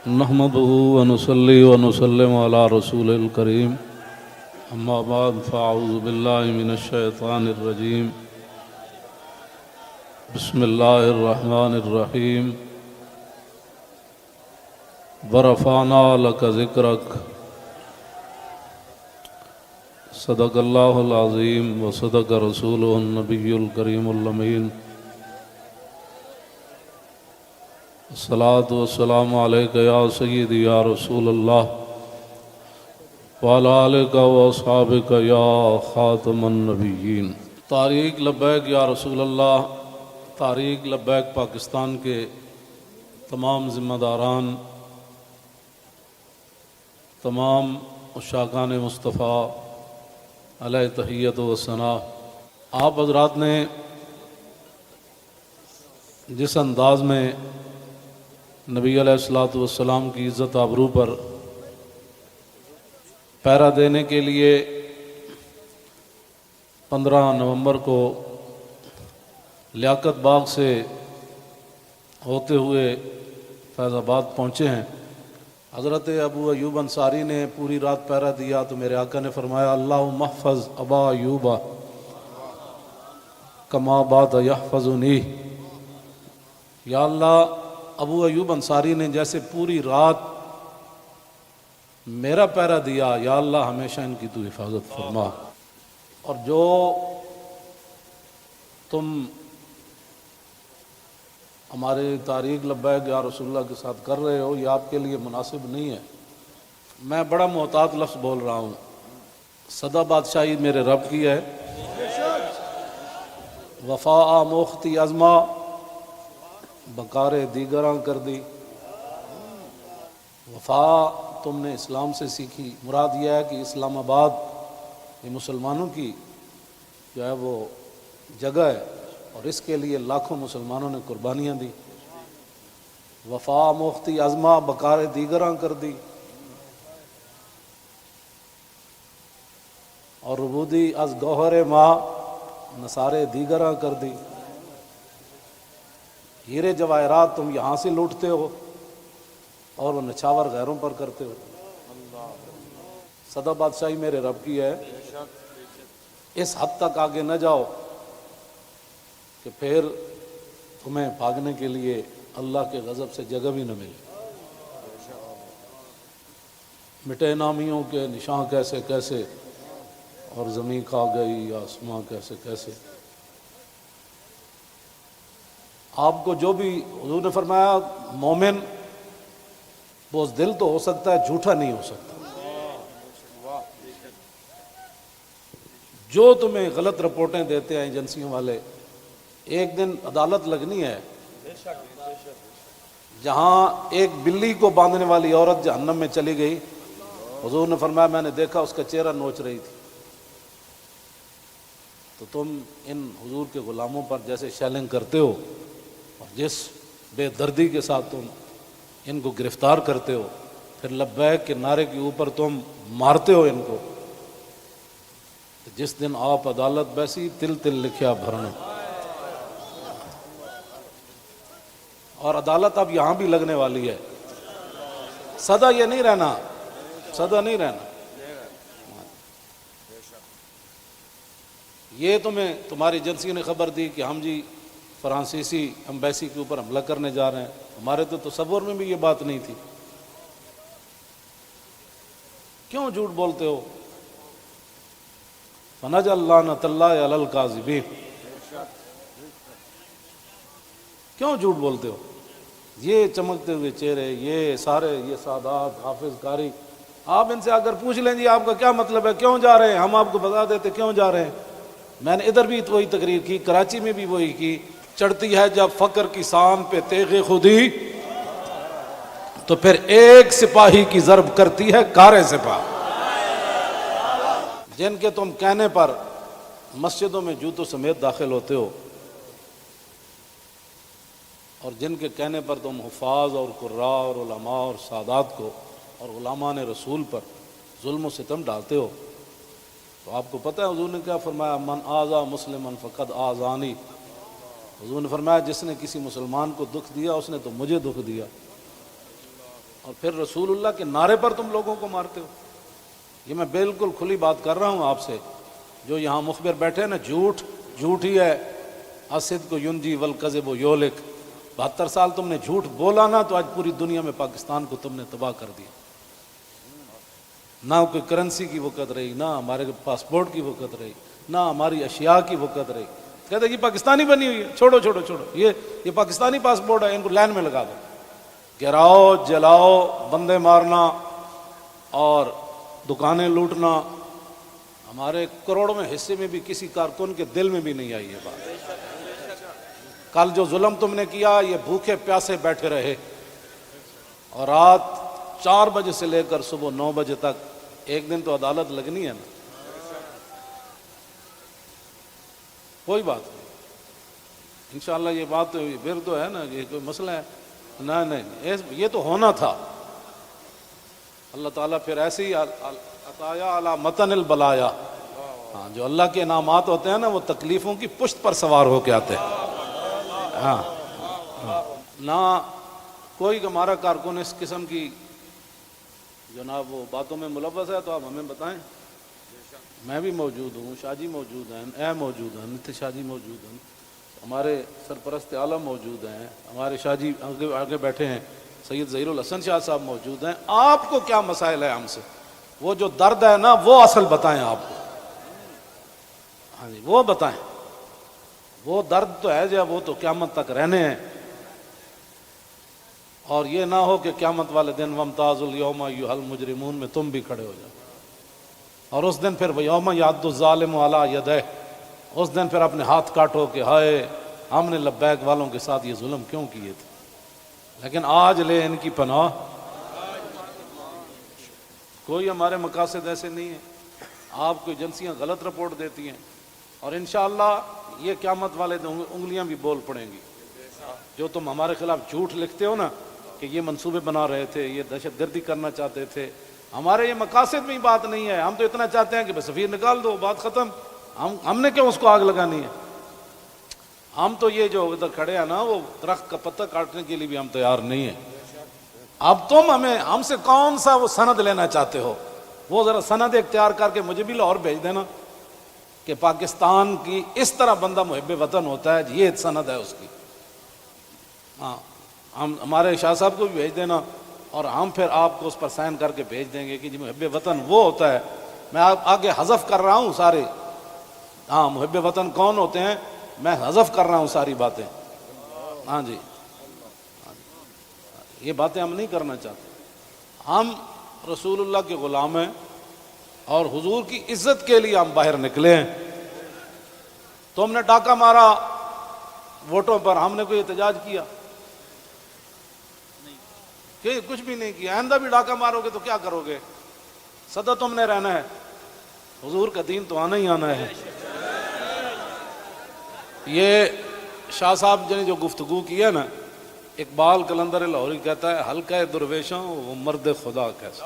نحمده ونصلي ونسلم على رسول الكريم اما بعد فاعوذ بالله من الشيطان الرجيم بسم الله الرحمن الرحيم ورفعنا لك ذكرك صدق الله العظيم وصدق رسوله النبي الكريم الأمين الصلاة والسلام عليك يا سيدي يا رسول الله وعلى آلك وأصحابك يا خاتم النبيين۔ تحریک لبیک یا رسول اللہ، تحریک لبیک پاکستان کے تمام ذمہ داران، تمام عشاقان مصطفیٰ علیہ تحیت و ثنا، آپ حضرات نے جس انداز میں نبی علیہ الصلوۃ والسلام کی عزت آبرو پر پہرا دینے کے لیے 15 نومبر کو لیاقت باغ سے ہوتے ہوئے فیض آباد پہنچے ہیں۔ حضرت ابو ایوب انصاری نے پوری رات پہرا دیا تو میرے آقا نے فرمایا اللہم احفظ ابا ایوب کما بات یحفظنی، یا اللہ ابو ایوب انصاری نے جیسے پوری رات میرا پہرا دیا، یا اللہ ہمیشہ ان کی تو حفاظت فرما۔ اور جو تم ہمارے تحریک لبیک یا رسول اللہ کے ساتھ کر رہے ہو، یہ آپ کے لیے مناسب نہیں ہے۔ میں بڑا محتاط لفظ بول رہا ہوں، صدا بادشاہی میرے رب کی ہے، وفا موختی ازما بکار دیگراں کر دی۔ وفا تم نے اسلام سے سیکھی، مراد یہ ہے کہ اسلام آباد یہ مسلمانوں کی جو ہے وہ جگہ ہے، اور اس کے لیے لاکھوں مسلمانوں نے قربانیاں دی۔ وفا موختی ازما بکار دیگراں کر دی، اور ربودی از گوہر ماں نثارے دیگراں کر دی۔ ہیرے جواہرات تم یہاں سے لوٹتے ہو اور وہ نچھاور غیروں پر کرتے ہو۔ صدا بادشاہی میرے رب کی ہے، اس حد تک آگے نہ جاؤ کہ پھر تمہیں بھاگنے کے لیے اللہ کے غضب سے جگہ بھی نہ ملے۔ مٹے نامیوں کے نشان کیسے کیسے، اور زمین کھا گئی آسماں کیسے کیسے۔ آپ کو جو بھی حضور نے فرمایا مومن بزدل تو ہو سکتا ہے، جھوٹا نہیں ہو سکتا۔ جو تمہیں غلط رپورٹیں دیتے ہیں ایجنسیوں والے، ایک دن عدالت لگنی ہے جہاں ایک بلی کو باندھنے والی عورت جہنم میں چلی گئی۔ حضور نے فرمایا میں نے دیکھا اس کا چہرہ نوچ رہی تھی۔ تو تم ان حضور کے غلاموں پر جیسے شیلنگ کرتے ہو اور جس بے دردی کے ساتھ تم ان کو گرفتار کرتے ہو، پھر لبیک کے نعرے کے اوپر تم مارتے ہو ان کو، جس دن آپ عدالت بیسی تل تل لکھیا بھرنا۔ اور عدالت اب یہاں بھی لگنے والی ہے، سدا یہ نہیں رہنا، سدا نہیں رہنا۔ یہ تمہیں تمہاری ایجنسی نے خبر دی کہ ہم جی فرانسیسی امبیسی کے اوپر حملہ کرنے جا رہے ہیں، ہمارے تو تصور میں بھی یہ بات نہیں تھی۔ کیوں جھوٹ بولتے ہو؟ فنجعل لعنۃ اللہ علی الکاذبین، کیوں جھوٹ بولتے ہو؟ یہ چمکتے ہوئے چہرے، یہ سارے، یہ سادات، حافظ قاری، آپ ان سے اگر پوچھ لیں جی آپ کا کیا مطلب ہے، کیوں جا رہے ہیں، ہم آپ کو بتا دیتے کیوں جا رہے ہیں۔ میں نے ادھر بھی وہی تقریر کی، کراچی میں بھی وہی کی۔ چڑھتی ہے جب فقر کی سام پہ تیغ خودی، تو پھر ایک سپاہی کی ضرب کرتی ہے کار سپاہ۔ جن کے تم کہنے پر مسجدوں میں جوتوں سمیت داخل ہوتے ہو، اور جن کے کہنے پر تم حفاظ اور قراء اور علماء اور سادات کو اور غلامان رسول پر ظلم و ستم ڈالتے ہو، تو آپ کو پتہ ہے حضور نے کیا فرمایا، من آذا مسلما فقد آذانی۔ حضور نے فرمایا جس نے کسی مسلمان کو دکھ دیا اس نے تو مجھے دکھ دیا، اور پھر رسول اللہ کے نعرے پر تم لوگوں کو مارتے ہو. یہ میں بالکل کھلی بات کر رہا ہوں آپ سے. جو یہاں مخبر بیٹھے نا، جھوٹ ہی ہے. الصدق ینجی والکذب یہلک. 72 سال تم نے جھوٹ بولا نا، تو آج پوری دنیا میں پاکستان کو تم نے تباہ کر دیا. نہ کوئی کرنسی کی وقت رہی، نہ ہمارے پاسپورٹ کی وقت رہی، نہ ہماری اشیاء کی وقت رہی. کہتے ہیں کہ پاکستانی بنی ہوئی ہے، چھوڑو چھوڑو چھوڑو، یہ پاکستانی پاسپورٹ ہے، ان کو لائن میں لگا دو. گراؤ، جلاؤ، بندے مارنا اور دکانیں لوٹنا، ہمارے کروڑوں میں حصے میں بھی کسی کارکن کے دل میں بھی نہیں آئی یہ بات. کل جو ظلم تم نے کیا، یہ بھوکے پیاسے بیٹھے رہے اور رات 4 بجے سے لے کر صبح 9 بجے تک. ایک دن تو عدالت لگنی ہے نا. کوئی بات نہیں، انشاءاللہ یہ بات پھر تو ہے نا، یہ کوئی مسئلہ ہے؟ نہیں، یہ تو ہونا تھا. اللہ تعالیٰ پھر ایسے ہی عطایا علی متن البلایا. ہاں، جو اللہ کے انعامات ہوتے ہیں نا، وہ تکلیفوں کی پشت پر سوار ہو کے آتے ہیں. ہاں، نہ کوئی ہمارا کارکن اس قسم کی جناب وہ باتوں میں ملوث ہے تو آپ ہمیں بتائیں. میں بھی موجود ہوں، شاہ جی موجود ہیں، اے موجود ہیں، نتیش شاہ جی موجود ہیں، ہمارے سرپرست عالم موجود ہیں، ہمارے شاہ جی آگے بیٹھے ہیں، سید ظہیر الحسن شاہ صاحب موجود ہیں. آپ کو کیا مسائل ہے ہم سے؟ وہ جو درد ہے نا، وہ اصل بتائیں آپ کو. ہاں جی، وہ بتائیں. وہ درد تو ہے جب، وہ تو قیامت تک رہنے ہیں. اور یہ نہ ہو کہ قیامت والے دن وامتاز الیوم ایھا المجرمون میں تم بھی کھڑے ہو جاؤ. اور اس دن پھر یوم یعض الظالم علی یدیہ، اس دن پھر اپنے ہاتھ کاٹو کہ ہائے ہم نے لبیک والوں کے ساتھ یہ ظلم کیوں کیے تھے. لیکن آج لے ان کی پناہ. کوئی ہمارے مقاصد ایسے نہیں ہیں. آپ کو ایجنسیاں غلط رپورٹ دیتی ہیں اور انشاءاللہ یہ قیامت والے دن انگلیاں بھی بول پڑیں گی. جو تم ہمارے خلاف جھوٹ لکھتے ہو نا کہ یہ منصوبے بنا رہے تھے، یہ دہشت گردی کرنا چاہتے تھے، ہمارے یہ مقاصد میں ہی بات نہیں ہے. ہم تو اتنا چاہتے ہیں کہ بس سفیر نکال دو، بات ختم. ہم نے کیوں اس کو آگ لگانی ہے؟ ہم تو یہ جو ادھر کھڑے ہیں نا، وہ درخت کا پتہ کاٹنے کے لیے بھی ہم تیار نہیں ہیں. اب تم ہم سے کون سا وہ سند لینا چاہتے ہو؟ وہ ذرا سند اختیار کر کے مجھے بھی لاہور بھیج دینا کہ پاکستان کی اس طرح بندہ محب وطن ہوتا ہے، یہ سند ہے اس کی. ہاں، ہمارے شاہ صاحب کو بھی بھیج دینا اور ہم پھر آپ کو اس پر سائن کر کے بھیج دیں گے کہ جی محب وطن وہ ہوتا ہے. میں آگے حذف کر رہا ہوں سارے. ہاں، محب وطن کون ہوتے ہیں میں حذف کر رہا ہوں ساری باتیں. ہاں جی، یہ باتیں ہم نہیں کرنا چاہتے. ہم رسول اللہ کے غلام ہیں اور حضور کی عزت کے لیے ہم باہر نکلے ہیں. تم نے ڈاکہ مارا ووٹوں پر، ہم نے کوئی احتجاج کیا؟ کہ کچھ بھی نہیں کیا. آئندہ بھی ڈاکہ مارو گے تو کیا کرو گے؟ سدا تم نے رہنا ہے. حضور کا دین تو آنا ہی آنا ہے. یہ شاہ صاحب نے جو گفتگو کی ہے نا، اقبال قلندر لاہوری کہتا ہے حلقہ درویشوں وہ مرد خدا کیسا.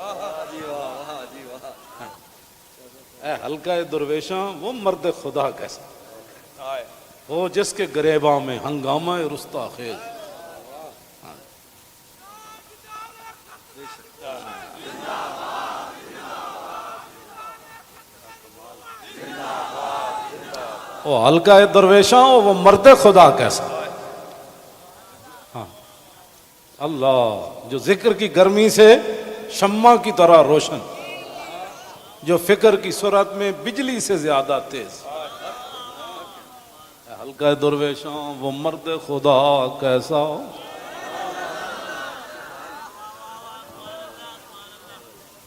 اے حلقہ درویشوں وہ مرد خدا کیسا، وہ جس کے گریباں میں ہنگامہ رستا خیز. وہ حلقہ درویشاں وہ مرد خدا کیسا. ہاں، اللہ جو ذکر کی گرمی سے شمع کی طرح روشن، جو فکر کی سرعت میں بجلی سے زیادہ تیز. حلقہ درویشاں وہ مرد خدا کیسا.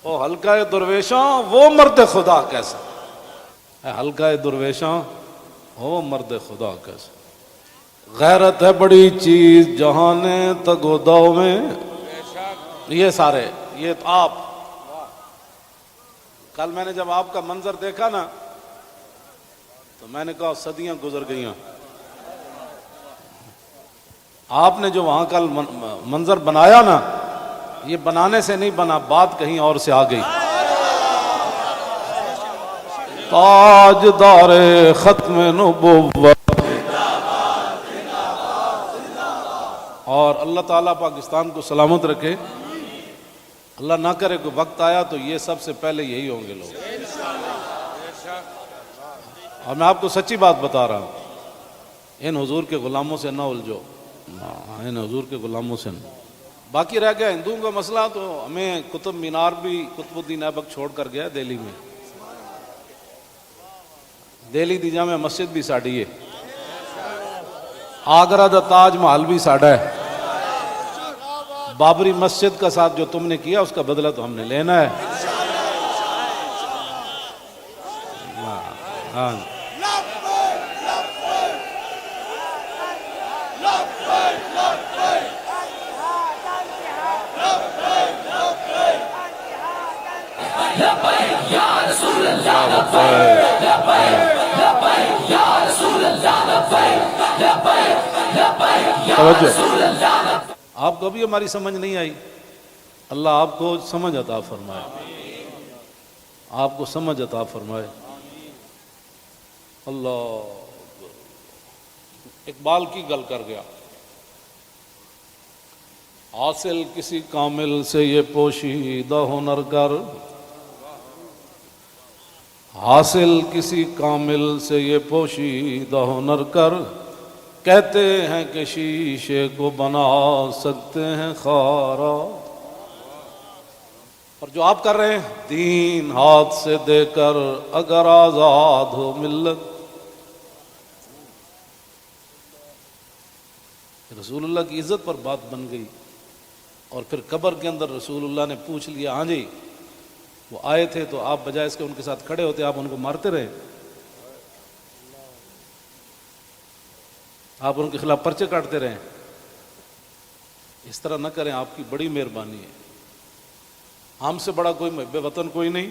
وہ حلقہ درویشاں وہ مرد خدا کیسا. حلقہ درویشاں وہ مرد خدا کیسا. غیرت ہے بڑی چیز جہان تگ و دو میں. یہ سارے یہ آپ کل میں نے جب آپ کا منظر دیکھا نا تو میں نے کہا صدیاں گزر گئیں. آپ نے جو وہاں کل منظر بنایا نا، یہ بنانے سے نہیں بنا، بات کہیں اور سے آ گئی. تاجدار ختم نبوت، اور اللہ تعالیٰ پاکستان کو سلامت رکھے. اللہ نہ کرے کوئی وقت آیا تو یہ سب سے پہلے یہی ہوں گے لوگ. اور میں آپ کو سچی بات بتا رہا ہوں، ان حضور کے غلاموں سے نہ الجھو، ان حضور کے غلاموں سے نہ. باقی رہ گیا ہندوؤں کا مسئلہ، تو ہمیں قطب مینار بھی قطب الدین ایبک چھوڑ کر گیا دہلی میں. دہلی دی جامع مسجد بھی ساڑی ہے، آگرہ دا تاج محل بھی ساڑا ہے. بابری مسجد کا ساتھ جو تم نے کیا اس کا بدلہ تو ہم نے لینا ہے. ہاں آپ کو بھی ہماری سمجھ نہیں آئی، اللہ آپ کو سمجھ عطا فرمائے، آپ کو سمجھ عطا فرمائے. اللہ اقبال کی گل کر گیا، حاصل کسی کامل سے یہ پوشیدہ ہنر کر، حاصل کسی کامل سے یہ پوشیدہ ہنر کر، کہتے ہیں کہ شیشے کو بنا سکتے ہیں خارا. اور جو آپ کر رہے ہیں، دین ہاتھ سے دے کر اگر آزاد ہو ملت. رسول اللہ کی عزت پر بات بن گئی، اور پھر قبر کے اندر رسول اللہ نے پوچھ لیا، ہاں جی وہ آئے تھے تو آپ بجائے اس کے ان کے ساتھ کھڑے ہوتے، آپ ان کو مارتے رہے، آپ ان کے خلاف پرچے کاٹتے رہے. اس طرح نہ کریں، آپ کی بڑی مہربانی ہے. ہم سے بڑا کوئی محب وطن کوئی نہیں،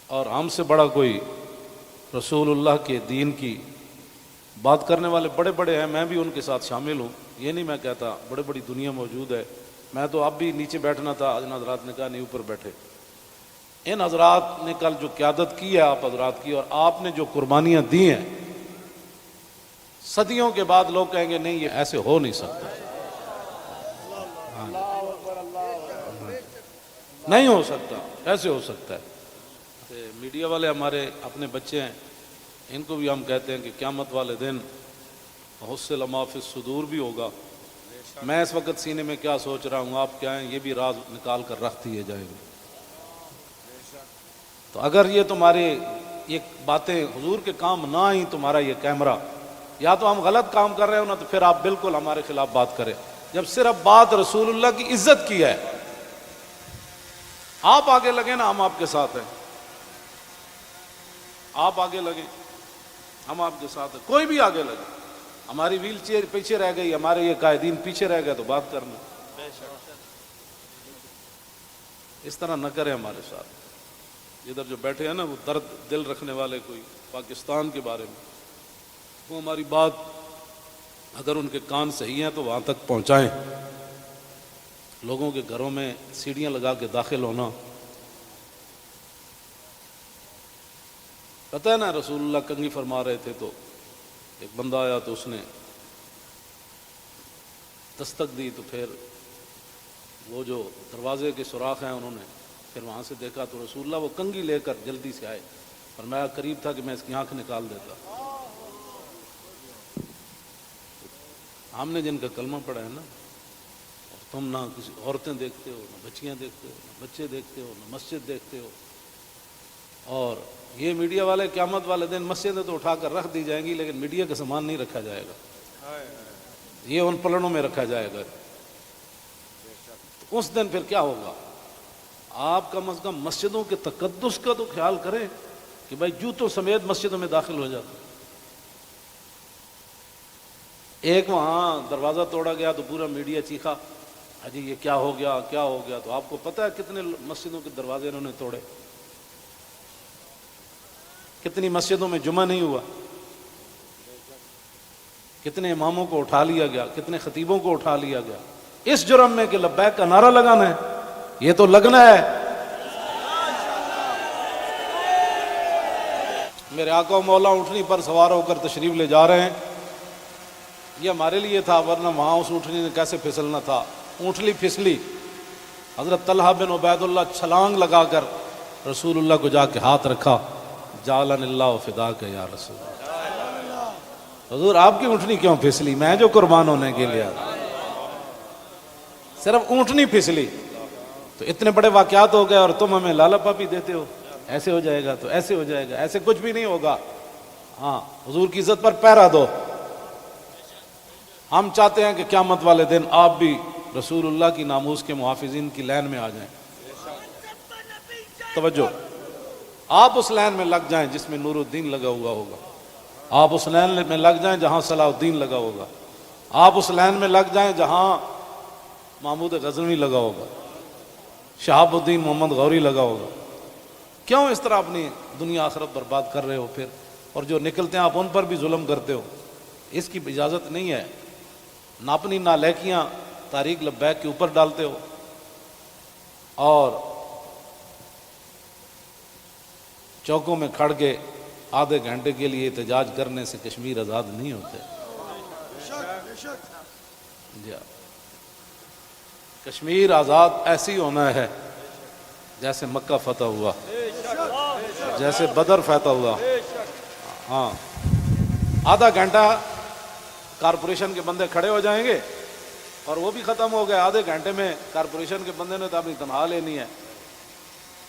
اور ہم سے بڑا کوئی رسول اللہ کے دین کی بات کرنے والے بڑے بڑے ہیں. میں بھی ان کے ساتھ شامل ہوں، یہ نہیں میں کہتا، بڑے بڑی دنیا موجود ہے. میں تو اب بھی نیچے بیٹھنا تھا، ان حضرات نے کہا نہیں اوپر بیٹھے. ان حضرات نے کل جو قیادت کی ہے آپ حضرات کی، اور آپ نے جو قربانیاں دی ہیں، صدیوں کے بعد لوگ کہیں گے نہیں یہ ایسے ہو نہیں سکتا، نہیں ہو سکتا، ایسے ہو سکتا ہے. میڈیا والے ہمارے اپنے بچے ہیں، ان کو بھی ہم کہتے ہیں کہ قیامت والے دن حصل ما فی الصدور بھی ہوگا. میں اس وقت سینے میں کیا سوچ رہا ہوں، آپ کیا ہیں، یہ بھی راز نکال کر رکھ دیے جائیں گے. تو اگر یہ تمہارے یہ باتیں حضور کے کام نہ آئیں، تمہارا یہ کیمرہ، یا تو ہم غلط کام کر رہے ہو نا، تو پھر آپ بالکل ہمارے خلاف بات کریں. جب صرف بات رسول اللہ کی عزت کی ہے، آپ آگے لگے نا، ہم آپ کے ساتھ ہیں. آپ آگے لگے، ہم آپ کے ساتھ ہیں. کوئی بھی آگے لگے، ہماری ویل چیئر پیچھے رہ گئی، ہمارے یہ قائدین پیچھے رہ گئے، تو بات کرنا. اس طرح نہ کریں ہمارے ساتھ. ادھر جو بیٹھے ہیں نا، وہ درد دل رکھنے والے کوئی پاکستان کے بارے میں، وہ ہماری بات اگر ان کے کان صحیح ہیں تو وہاں تک پہنچائیں. لوگوں کے گھروں میں سیڑھیاں لگا کے داخل ہونا، پتہ ہے نا رسول اللہ کنگھی فرما رہے تھے تو ایک بندہ آیا تو اس نے دستک دی، تو پھر وہ جو دروازے کے سوراخ ہیں انہوں نے پھر وہاں سے دیکھا تو رسول اللہ وہ کنگھی لے کر جلدی سے آئے، اور میں قریب تھا کہ میں اس کی آنکھ نکال دیتا. ہم نے جن کا کلمہ پڑھا ہے نا، تم نہ کسی عورتیں دیکھتے ہو، نہ بچیاں دیکھتے ہو، نہ بچے دیکھتے ہو، نہ مسجد دیکھتے ہو. اور یہ میڈیا والے قیامت والے دن مسجدیں تو اٹھا کر رکھ دی جائیں گی، لیکن میڈیا کا سامان نہیں رکھا جائے گا، یہ ان پلڑوں میں رکھا جائے گا. اس دن پھر کیا ہوگا؟ آپ کم از کم مسجدوں کے تقدس کا تو خیال کریں کہ بھائی جوتوں سمیت مسجدوں میں داخل ہو جاتے. ایک وہاں دروازہ توڑا گیا تو پورا میڈیا چیخا، جی یہ کیا ہو گیا، کیا ہو گیا. تو آپ کو پتہ ہے کتنے مسجدوں کے دروازے انہوں نے توڑے، کتنی مسجدوں میں جمعہ نہیں ہوا، کتنے اماموں کو اٹھا لیا گیا، کتنے خطیبوں کو اٹھا لیا گیا، اس جرم میں کہ لبیک کا نعرہ لگانا ہے. یہ تو لگنا ہے. میرے آقا و مولا اونٹنی پر سوار ہو کر تشریف لے جا رہے ہیں. یہ ہمارے لیے تھا، ورنہ وہاں اس اونٹنی نے کیسے پھسلنا تھا. اونٹلی پھسلی، حضرت طلحہ بن عبید اللہ چھلانگ لگا کر رسول اللہ کو جا کے ہاتھ رکھا، جعلن اللہ فداک یا رسول اللہ، حضور آپ کی اونٹنی کیوں پھسلی؟ میں جو قربان ہونے کے لیے صرف اونٹنی پھسلی تو اتنے بڑے واقعات ہو گئے، اور تم ہمیں لالا پاپی دیتے ہو، ایسے ہو جائے گا تو ایسے ہو جائے گا، ایسے کچھ بھی نہیں ہوگا۔ ہاں، حضور کی عزت پر پہرا دو۔ ہم چاہتے ہیں کہ قیامت والے دن آپ بھی رسول اللہ کی ناموس کے محافظین کی لائن میں آ جائیں۔ توجہ، آپ اس لائن میں لگ جائیں جس میں نور الدین لگا ہوا ہوگا، آپ اس لائن میں لگ جائیں جہاں صلاح الدین لگا ہوگا، آپ اس لائن میں لگ جائیں جہاں محمود غزنوی لگا ہوگا، شہاب الدین محمد غوری لگا ہوگا۔ کیوں اس طرح اپنی دنیا آخرت برباد کر رہے ہو پھر؟ اور جو نکلتے ہیں آپ ان پر بھی ظلم کرتے ہو، اس کی اجازت نہیں ہے۔ نہ اپنی نالائکیاں تاریخ لبیک کے اوپر ڈالتے ہو، اور چوکوں میں کھڑ کے آدھے گھنٹے کے لیے احتجاج کرنے سے کشمیر آزاد نہیں ہوتے۔ جی، کشمیر آزاد ایسی ہونا ہے جیسے مکہ فتح ہوا، جیسے بدر فتح ہوا۔ ہاں، آدھا گھنٹہ کارپوریشن کے بندے کھڑے ہو جائیں گے اور وہ بھی ختم ہو گئے، آدھے گھنٹے میں کارپوریشن کے بندے نے تو اپنی تنخواہ لینی ہے،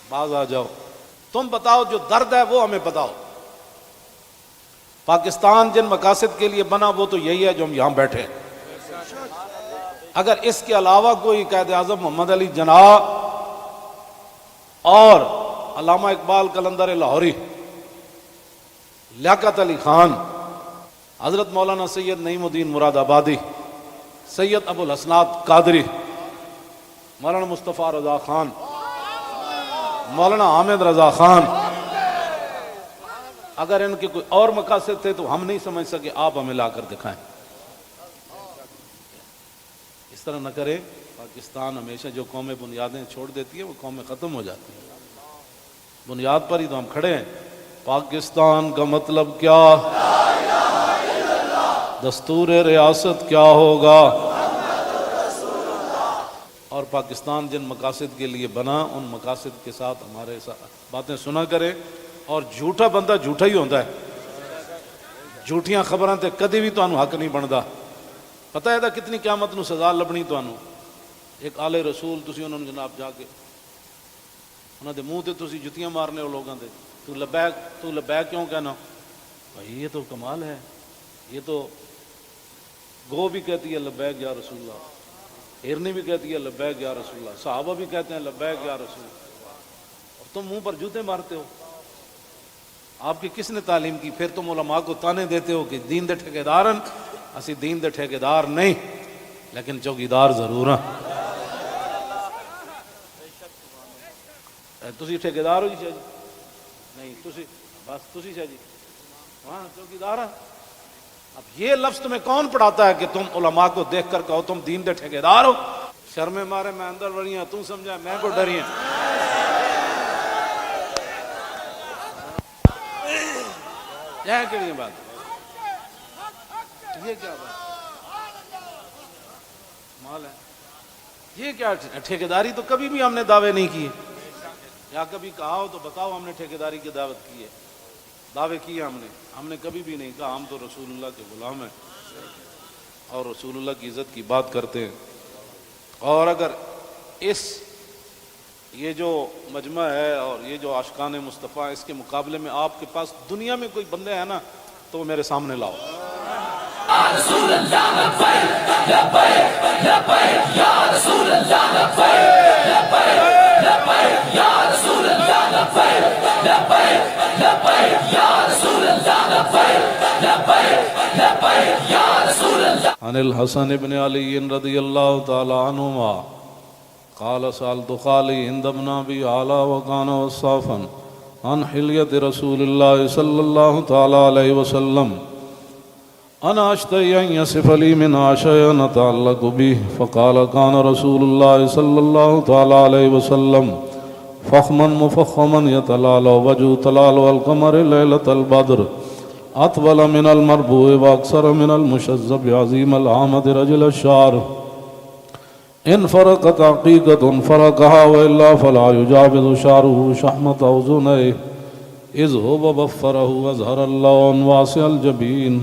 باز آ جاؤ۔ تم بتاؤ جو درد ہے وہ ہمیں بتاؤ۔ پاکستان جن مقاصد کے لیے بنا وہ تو یہی ہے جو ہم یہاں بیٹھے ہیں۔ اگر اس کے علاوہ کوئی قائد اعظم محمد علی جناح اور علامہ اقبال قلندر لاہوری، لیاقت علی خان، حضرت مولانا سید نعیم الدین مراد آبادی، سید ابو الحسنات قادری، مولانا مصطفیٰ رضا خان، مولانا حامد رضا خان، اگر ان کے کوئی اور مقاصد تھے تو ہم نہیں سمجھ سکے، آپ ہمیں لا کر دکھائیں۔ اس طرح نہ کریں۔ پاکستان ہمیشہ جو قومیں بنیادیں چھوڑ دیتی ہیں وہ قومیں ختم ہو جاتی ہیں، بنیاد پر ہی تو ہم کھڑے ہیں۔ پاکستان کا مطلب کیا؟ دستور ریاست کیا ہوگا؟ اور پاکستان جن مقاصد کے لیے بنا ان مقاصد کے ساتھ ہمارے ساتھ باتیں سنا کرے۔ اور جھوٹا بندہ جھوٹا ہی ہوتا ہے، جھوٹیاں خبراں تے کدی بھی تانوں حق نہیں بندا۔ پتہ ہے کتنی قیامت نو سزا لبنی تانوں۔ ایک آلے رسول تسی انہوں نے جناب جا کے انہاں دے منہ تے تسی جتیاں مارنے ہو لوگاں دے، تو لبیک کیوں کہنا؟ بھائی یہ تو کمال ہے، یہ تو گو بھی کہتی ہے لبیک یا رسول اللہ، ہرنی بھی کہتی ہے لبیک یا رسول اللہ، صحابہ بھی کہتے ہیں لبیک یا رسول اللہ، اور تم منہ پر جوتے مارتے ہو۔ آپ کی کس نے تعلیم کی؟ پھر تم علماء کو تانے دیتے ہو کہ دین دے ٹھیکیدارن، اسی دین دے ٹھیکیدار نہیں لیکن چوکیدار ضرور ہیں۔ تسی ٹھیکیدار ہو جی شاہ جی؟ نہیں، تسی بس تسی شاہ جی ہاں چوکیدار ہیں۔ اب یہ لفظ تمہیں کون پڑھاتا ہے کہ تم علماء کو دیکھ کر کہو تم دین دے ٹھیکیدار ہو؟ شرمے مارے میں اندر بڑی ہوں، تم سمجھا میں کو ڈری ہیں۔ یہ کیڑی بات؟ یہ کیا بات مال ہے؟ یہ کیا ٹھیکیداری؟ تو کبھی بھی ہم نے دعوے نہیں کیے، یا کبھی کہا ہو تو بتاؤ ہم نے ٹھیکیداری کی دعوت کی ہے، دعوے کیے ہم نے کبھی بھی نہیں کہا ہم تو رسول اللہ کے غلام ہیں اور رسول اللہ کی عزت کی بات کرتے ہیں۔ اور اگر یہ جو مجمع ہے اور یہ جو عاشقان مصطفیٰ، اس کے مقابلے میں آپ کے پاس دنیا میں کوئی بندے ہیں نا تو وہ میرے سامنے لاؤ۔ رسول اللہ لبیک لبیک لبیک یا رسول اللہ لبیک لبیک لبیک یا رسول اللہ لبیک لبیک لبیک یا رسول اللہ لبیک لبیک لبیک یا رسول اللہ۔ عن الحسن بن علی رضی اللہ تعالی عنہما قال سألت خالي عند ابن أبي علا وكان وصافا عن حلية رسول الله صلى الله تعالى عليه وسلم أنا أشتهي أن يصف لي منها شيئا نتعلق به فقال كان رسول الله صلى الله تعالى عليه وسلم فخما مفخما يتلالى وجهه تلالى القمر ليلة البدر أطول من المربوع وأكثر من المشذب عظيم العامد رجل الشعر إن فرقت عقيقة فرقها وإلا فلا يجاوز شعره شحمة أذنيه إذ هو بفره وأزهر اللون واسع الجبين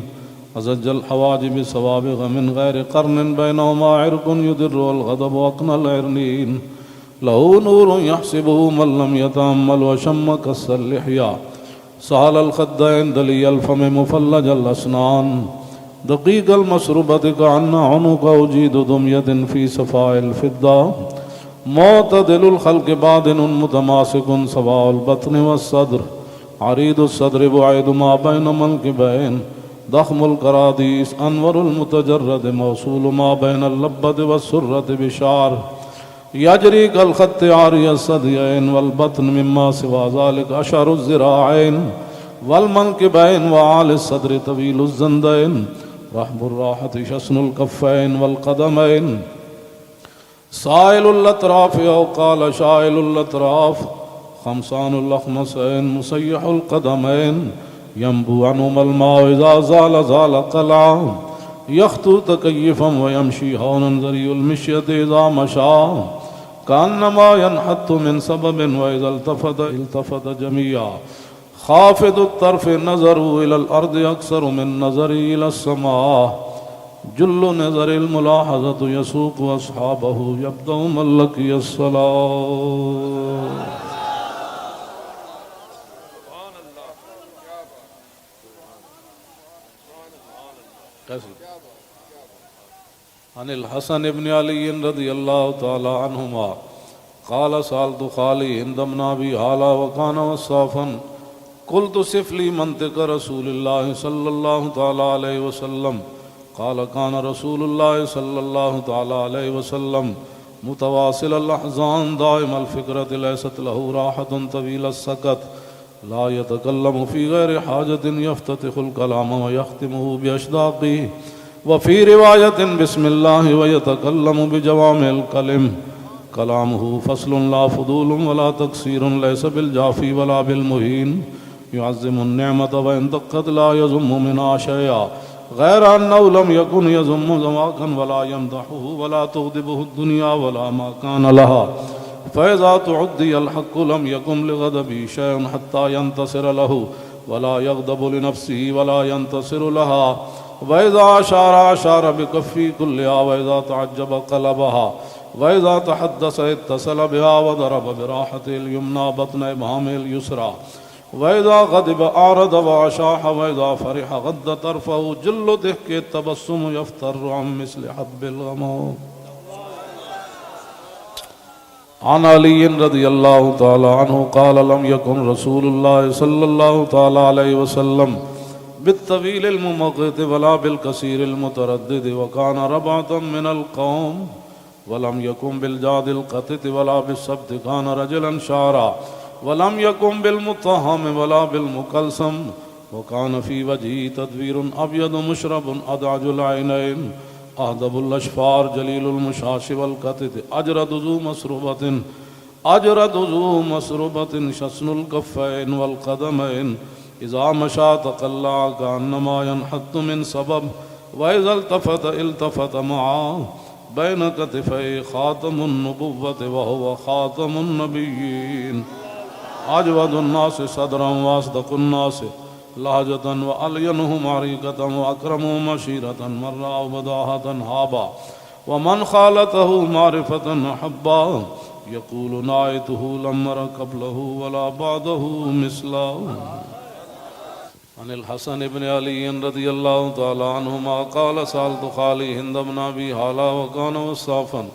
أزج الحواجب سوابغ من غير قرن بينهما عرق يدر والغضب أقنى العرنين له نور يحسبه من لم يتأمل وشم كس اللحية سهل الخدين دلي الفم مفلج الأسنان دقيق المسربة كأن عنق أجيد دمية في صفاء الفضة معتدل الخلق بادن متماسك سواء البطن والصدر عريض الصدر بعيد ما بين منكبين ضخم الكراديس أنور المتجرد موصول ما بين اللبة والسرة بشعر يجري كالخط عاري الثديين والبطن مما سوى ذلك أشعر الذراعين والمنكبين وعالي الصدر طويل الزندين رحب الراحة شسن الكفين والقدمين سائل الأطراف أو قال شائل الأطراف خمسان الأخمسين مسيح القدمين ينبو عنهما الماء إذا زال زال قلعا يخطو تكيفا ويمشي هونا ذري المشية إذا مشى كأنما ينحط من سبب وإذا التفت جميعا خافض الطرف نظره إلى الأرض أكثر من نظري إلى السماء جل نظر الملاحظة يسوق أصحابه يبدأ من لقي الصلاة. عن الحسن بن علي رضي الله تعالى عنهما قال سألت خالي هند بن أبي هالة وكان وصافا قلت صف لي منطق رسول الله صلى الله تعالى عليه وسلم قال كان رسول الله صلى الله تعالى عليه وسلم متواصل الأحزان دائم الفكرة ليست له راحة طويل السكت لا يتكلم في غير حاجة يفتتح الكلام ويختمه بأشداقه وفي رواية بسم الله ويتكلم بجوامع الكلم كلامه فصل لا فضول ولا تقصير ليس بالجافي ولا بالمهين يعظم النعمة وإن دقت لا يذم منها شيئا غير أنه لم يكن يذم ذواقا ولا يمدحه ولا تغضبه الدنيا ولا ما كان لها فإذا تعدي الحق لم يكن لغضبه شيء حتى ينتصر له ولا يغضب لنفسه ولا ينتصر لها وإذا أشار بكفي كلها وإذا تعجب قلبها وإذا تحدث اتصل بها وضرب براحته اليمنى بطن إبهامه اليسرى وإذا غضب أعرض وأشاح وإذا فرح غض طرفه جل ضحك التبسم يفتر عن مثل حب الغمام. عن علي رضي الله تعالى عنه قال لم يكن رسول الله صلى الله تعالى عليه وسلم بالطويل الممقت ولا بالكثير المتردد وكان ربعة من القوم ولم يكن بالجاد القتت ولا بالسبت كان رجلا شعرا ولم يكن بالمطهم ولا بالمكلسم وكان في وجهه تدبير أبيض مشرب أدعج العينين أهدب الأشفار جليل المشاش والقتت أجرد ذو مسربة شسن الكفين والقدمين إذا مشى تقلع كأنما ينحط من سبب وإذا التفت معه بين كتفي خاتم النبوة وهو خاتم النبيين أجود الناس صدرا وأصدق الناس لهجة وألينهم عريقة وأكرمهم عشيرة مرة وبداهة هابا ومن خالته معرفة أحبا يقول نايته لم أر قبله ولا بعده مثله. عن الحسن بن علي رضي الله تعالى عنهما قال سألت خالي هند بن أبي هالة وكان وصافا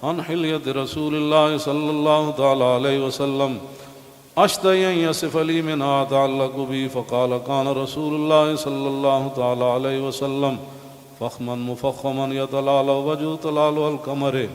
عن حلية رسول الله صلى الله تعالى عليه وسلم أشتهي أن يصف لي منها أتعلق بي فقال كان رسول الله صلى الله تعالى عليه وسلم فخما مفخما يتلال وجه تلال القمر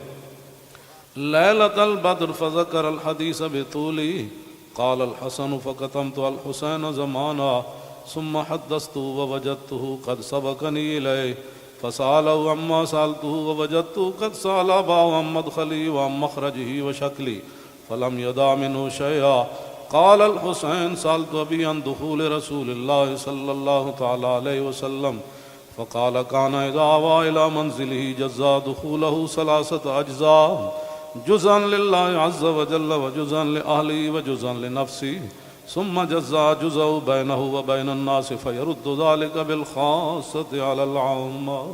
ليلة البدر فذكر الحديث بطوله قال الحسن فكتمت الحسين زمانا ثم حدثته ووجدته قد سبقني إليه فسأله عما سألته ووجدته قد سأل أباه عن مدخلي وعن مخرجه وشكلي فلم يدع منه شيئا. قال الحسين سألت أبي عن دخول رسول الله صلى الله تعالى عليه وسلم فقال كان إذا آوى إلى منزله جزا دخوله 3 أجزاء، جزءا لله عز وجل وجزءا لأهله وجزءا لنفسه، ثم جزا جزء بينه وبين الناس فيرد ذلك بالخاصة على العامة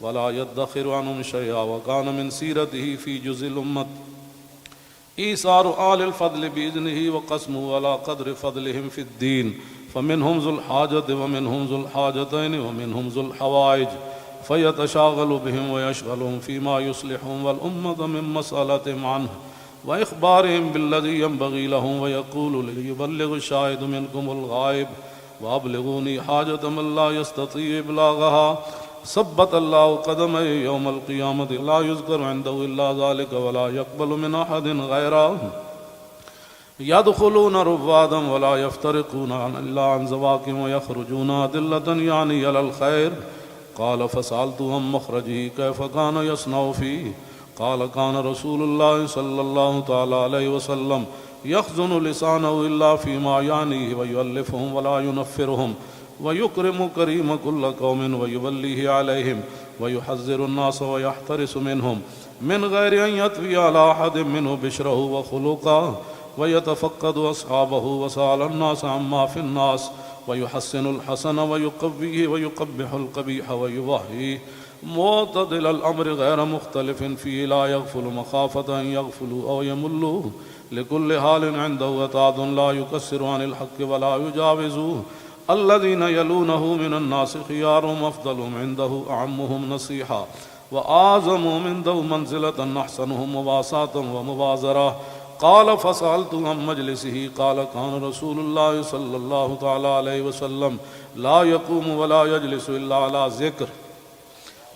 ولا يدخر عنهم شيئا. وكان من سيرته في جزء الأمة إيثار آل الفضل بإذنه وقسمه على قدر فضلهم في الدين، فمنهم ذو الحاجة ومنهم ذو الحاجتين ومنهم ذو الحوائج، فيتشاغل بهم ويشغلهم فيما يصلحهم والأمة من مسألتهم عنه وإخبارهم بالذي ينبغي لهم، ويقول ليبلغ الشاهد منكم الغائب وأبلغوني حاجة من لا يستطيع إبلاغها. ثبت الله قدمه يوم القيامة لا يذكر عنده إلا ذلك ولا يقبل من أحد غيره، يدخلون رفادا ولا يفترقون إلا عن زواكم ويخرجون أدلة يعني على الخير. قال فسألته عن مخرجه كيف كان يصنع فيه؟ قال كان رسول الله صلى الله تعالى عليه وسلم يخزن لسانه إلا فيما يعنيه ويؤلفهم ولا ينفرهم ويكرم كريم كل قوم ويوليه عليهم ويحذر الناس ويحترس منهم من غير أن يطوي على أحد منه بشره وخلقه ويتفقد أصحابه وسأل الناس عما في الناس ويحسن الحسن ويقويه ويقبح القبيح ويوهيه معتدل الأمر غير مختلف فيه لا يغفل مخافة أن يغفلوا أو يملوا لكل حال عنده وتعد لا يكسر عن الحق ولا يجاوزوه. الذين يلونه من الناس خيارهم أفضلهم عنده أعمهم نصيحة وأعظمهم عنده منزلة أحسنهم مواساة ومبازرة. قال فسألت عن مجلسه قال كان رسول الله صلى الله تعالى عليه وسلم لا يقوم ولا يجلس إلا على ذكر،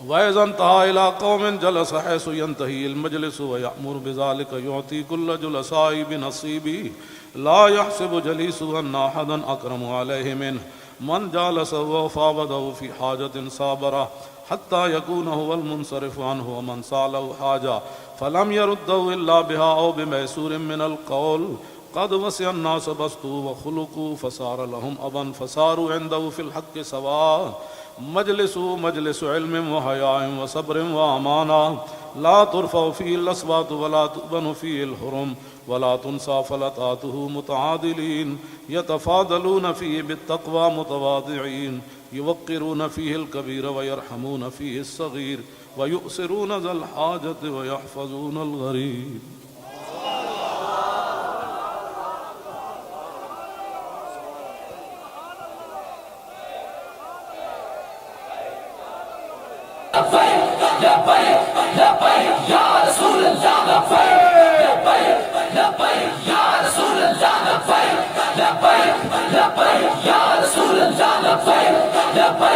وإذا انتهى إلى قوم جلس حيث ينتهي المجلس ويأمر بذلك يعطي كل جلساء بنصيبه لا يحسب جليسه أن أحدا أكرم عليه منه. من جالسه وفاوضه في حاجة صابره حتى يكون هو المنصرف عنه، ومن سأله حاجة فلم يرده إلا بها أو بميسور من القول قد وسع الناس بسطوا وخلقوا فصار لهم أبا فصاروا عنده في الحق سواء. مجلس علم وحياء وصبر وأمانة لا ترفع فيه الأصوات ولا تؤبن فيه الحرم ولا تنسى فلتاته متعادلين يتفاضلون فيه بالتقوى متواضعين يوقرون فيه الكبير ويرحمون فيه الصغير ويؤسرون ذا الحاجة ويحفظون الغريب. لبيك يا رسول الله لبيك لبيك